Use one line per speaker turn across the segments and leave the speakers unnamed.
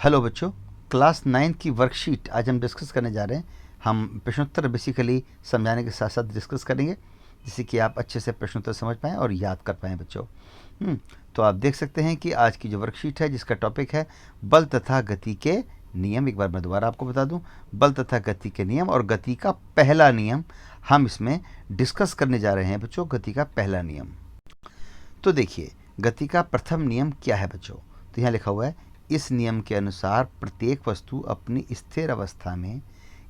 Hello बच्चों, class 9 की worksheet आज हम डिस्कस करने जा रहे हैं। हम प्रश्नोत्तर बेसिकली समझाने के साथ साथ डिस्कस करेंगे, जिससे कि आप अच्छे से प्रश्नोत्तर समझ पाएँ और याद कर पाएँ बच्चों। तो आप देख सकते हैं कि आज की जो वर्कशीट है जिसका टॉपिक है बल तथा गति के नियम। एक बार मैं दोबारा आपको बता दूं, बल तथा गति के नियम और गति का पहला नियम हम इसमें डिस्कस करने जा रहे हैं बच्चों। गति का पहला नियम, तो देखिए गति का प्रथम नियम क्या है बच्चों। तो यहाँ लिखा हुआ है, इस नियम के अनुसार प्रत्येक वस्तु अपनी स्थिर अवस्था में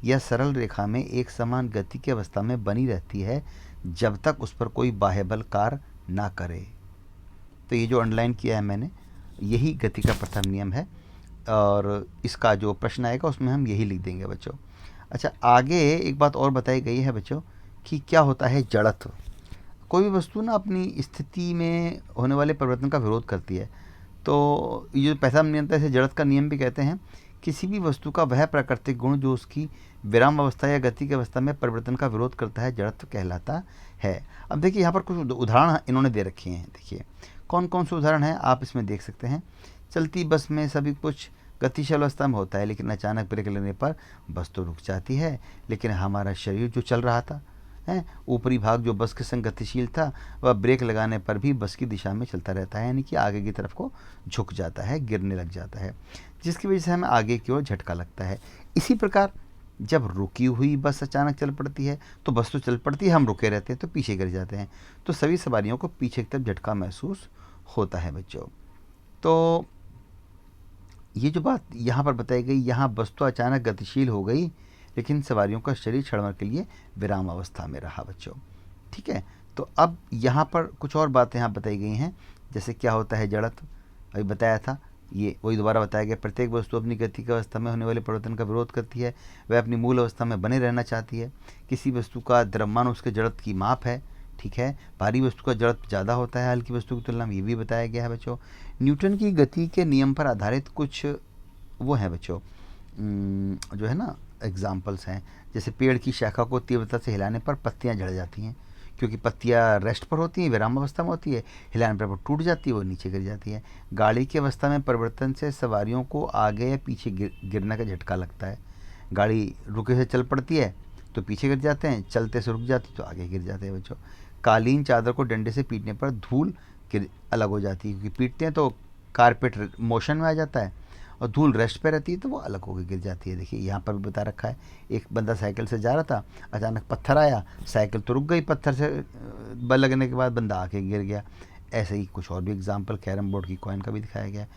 या सरल रेखा में एक समान गति की अवस्था में बनी रहती है जब तक उस पर कोई बाह्य बल कार्य ना करे। तो ये जो अंडरलाइन किया है मैंने, यही गति का प्रथम नियम है और इसका जो प्रश्न आएगा उसमें हम यही लिख देंगे बच्चों। अच्छा, आगे एक बात और बताई गई है बच्चों कि क्या होता है जड़त्व। कोई भी वस्तु ना अपनी स्थिति में होने वाले परिवर्तन का विरोध करती है। तो ये जो पहला नियम था इसे जड़त्व का नियम भी कहते हैं। किसी भी वस्तु का वह प्राकृतिक गुण जो उसकी विराम अवस्था या गति की अवस्था में परिवर्तन का विरोध करता है जड़त्व कहलाता है। अब देखिए यहाँ पर कुछ उदाहरण इन्होंने दे रखे हैं। देखिए कौन कौन से उदाहरण हैं आप इसमें देख सकते हैं। चलती बस में सभी कुछ गतिशील अवस्था में होता है, लेकिन अचानक ब्रेक लगने पर बस तो रुक जाती है, लेकिन हमारा शरीर जो चल रहा था है, ऊपरी भाग जो बस के संग गतिशील था, वह ब्रेक लगाने पर भी बस की दिशा में चलता रहता है, यानी कि आगे की तरफ को झुक जाता है, गिरने लग जाता है, जिसकी वजह से हमें आगे की ओर झटका लगता है। इसी प्रकार जब रुकी हुई बस अचानक चल पड़ती है तो बस तो चल पड़ती है, हम रुके रहते हैं तो पीछे गिर जाते हैं, तो सभी सवारियों को पीछे की तरफ झटका महसूस होता है बच्चों। तो ये जो बात यहाँ पर बताई गई, यहाँ बस तो अचानक गतिशील हो गई, लेकिन सवारियों का शरीर क्षण के लिए विराम अवस्था में रहा बच्चों। ठीक है, तो अब यहाँ पर कुछ और बातें यहाँ बताई गई हैं, जैसे क्या होता है जड़त्व, अभी बताया था, ये वही दोबारा बताया गया। प्रत्येक वस्तु अपनी गति की अवस्था में होने वाले परिवर्तन का विरोध करती है, वह अपनी मूल अवस्था में बने रहना चाहती है। किसी वस्तु का द्रव्यमान उसके जड़त्व की माप है। ठीक है, भारी वस्तु का जड़त्व ज़्यादा होता है हल्की वस्तु की तुलना में, ये भी बताया गया है बच्चों। न्यूटन की गति के नियम पर आधारित कुछ वो हैं बच्चों, जो है ना एग्जाम्पल्स हैं। जैसे पेड़ की शाखा को तीव्रता से हिलाने पर पत्तियां झड़ जाती हैं, क्योंकि पत्तियां रेस्ट पर होती हैं, विराम अवस्था में होती है, हिलाने पर वो टूट जाती है, वो नीचे गिर जाती है। गाड़ी की अवस्था में परिवर्तन से सवारियों को आगे या पीछे गिरने का झटका लगता है। गाड़ी रुके से चल पड़ती है तो पीछे गिर जाते हैं, चलते से रुक जाती तो आगे गिर जाते हैं बच्चों। कालीन चादर को डंडे से पीटने पर धूल गिर अलग हो जाती है, क्योंकि पीटते हैं तो कारपेट मोशन में आ जाता है और धूल रेस्ट पे रहती है तो वो अलग होकर गिर जाती है। देखिए यहाँ पर भी बता रखा है, एक बंदा साइकिल से जा रहा था, अचानक पत्थर आया, साइकिल तो रुक गई, पत्थर से बल लगने के बाद बंदा आके गिर गया। ऐसे ही कुछ और भी एग्जाम्पल कैरम बोर्ड की कॉइन का भी दिखाया गया।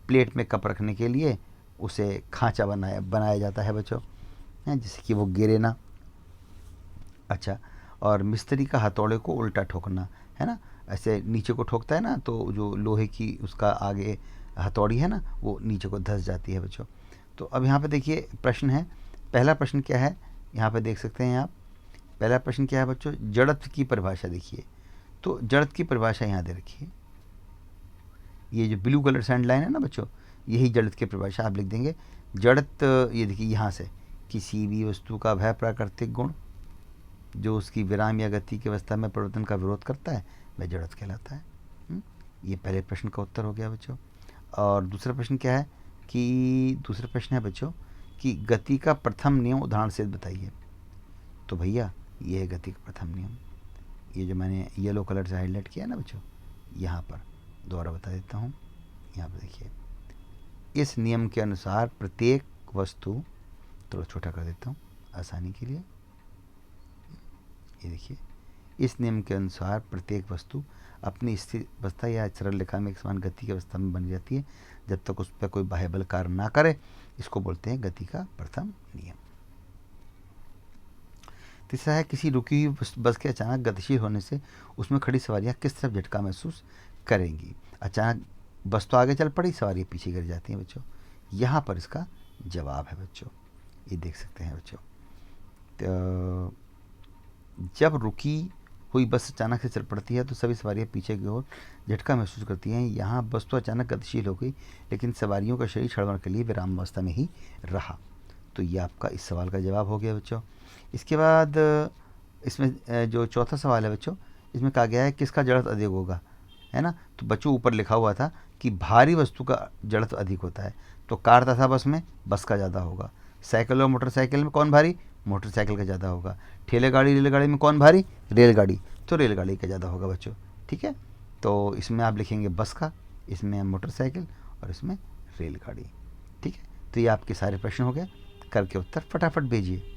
प्लेट में कप रखने के लिए उसे खांचा बनाया जाता है बच्चों, जिससे कि वो गिरे ना। अच्छा, और मिस्त्री का हथौड़े को उल्टा ठोकना, है ना, ऐसे नीचे को ठोकता है ना तो जो लोहे की उसका आगे हथौड़ी है ना वो नीचे को धंस जाती है बच्चों। तो अब यहाँ पे देखिए प्रश्न है, पहला प्रश्न क्या है यहाँ पे देख सकते हैं आप। पहला प्रश्न क्या है बच्चों, जड़त्व की परिभाषा देखिए। तो जड़त्व की परिभाषा यहाँ दे रखी है, ये जो ब्लू कलर से लाइन है ना बच्चों, यही जड़त्व की परिभाषा आप लिख देंगे। जड़त्व ये देखिए यहाँ से, किसी भी वस्तु का वह प्राकृतिक गुण जो उसकी विराम या गति की अवस्था में परिवर्तन का विरोध करता है वह जड़त्व कहलाता है। ये पहले प्रश्न का उत्तर हो गया बच्चों। और दूसरा प्रश्न क्या है कि दूसरा प्रश्न है बच्चों कि गति का प्रथम नियम उदाहरण से बताइए। तो भैया ये है गति का प्रथम नियम, ये जो मैंने येलो कलर से हाईलाइट किया ना बच्चों, यहाँ पर दोबारा बता देता हूँ। यहाँ पर देखिए, इस नियम के अनुसार प्रत्येक वस्तु, थोड़ा छोटा कर देता हूँ आसानी के लिए, ये देखिए, इस नियम के अनुसार प्रत्येक वस्तु अपनी स्थिर अवस्था या सरल रेखा में एक समान गति की अवस्था में बनी रहती है जब तक उस पर कोई बाह्य बल कार्य ना करे। इसको बोलते हैं गति का प्रथम नियम। तीसरा है, किसी रुकी हुई बस के अचानक गतिशील होने से उसमें खड़ी सवारियां किस तरफ झटका महसूस करेंगी। अचानक बस तो आगे चल पड़ी, सवारियाँ पीछे गिर जाती हैं बच्चों। यहाँ पर इसका जवाब है बच्चों, ये देख सकते हैं बच्चों। तो जब रुकी हुई बस अचानक से चल पड़ती है तो सभी सवारियां पीछे की ओर झटका महसूस करती हैं। यहाँ बस तो अचानक गतिशील हो गई, लेकिन सवारियों का शरीर क्षण के लिए विराम अवस्था में ही रहा। तो ये आपका इस सवाल का जवाब हो गया बच्चों। इसके बाद इसमें जो चौथा सवाल है बच्चों, इसमें कहा गया है किसका जड़त्व अधिक होगा, है ना। तो बच्चों ऊपर लिखा हुआ था कि भारी वस्तु का जड़त्व अधिक होता है, तो कार तथा बस में बस का ज़्यादा होगा। साइकिल और मोटरसाइकिल में कौन भारी? मोटरसाइकिल का ज़्यादा होगा। ठेले गाड़ी रेलगाड़ी में कौन भारी? रेलगाड़ी। तो रेलगाड़ी का ज़्यादा होगा बच्चों। ठीक है, तो इसमें आप लिखेंगे बस का, इसमें मोटरसाइकिल और इसमें रेलगाड़ी। ठीक है, तो ये आपके सारे प्रश्न हो गए। करके उत्तर फटाफट भेजिए।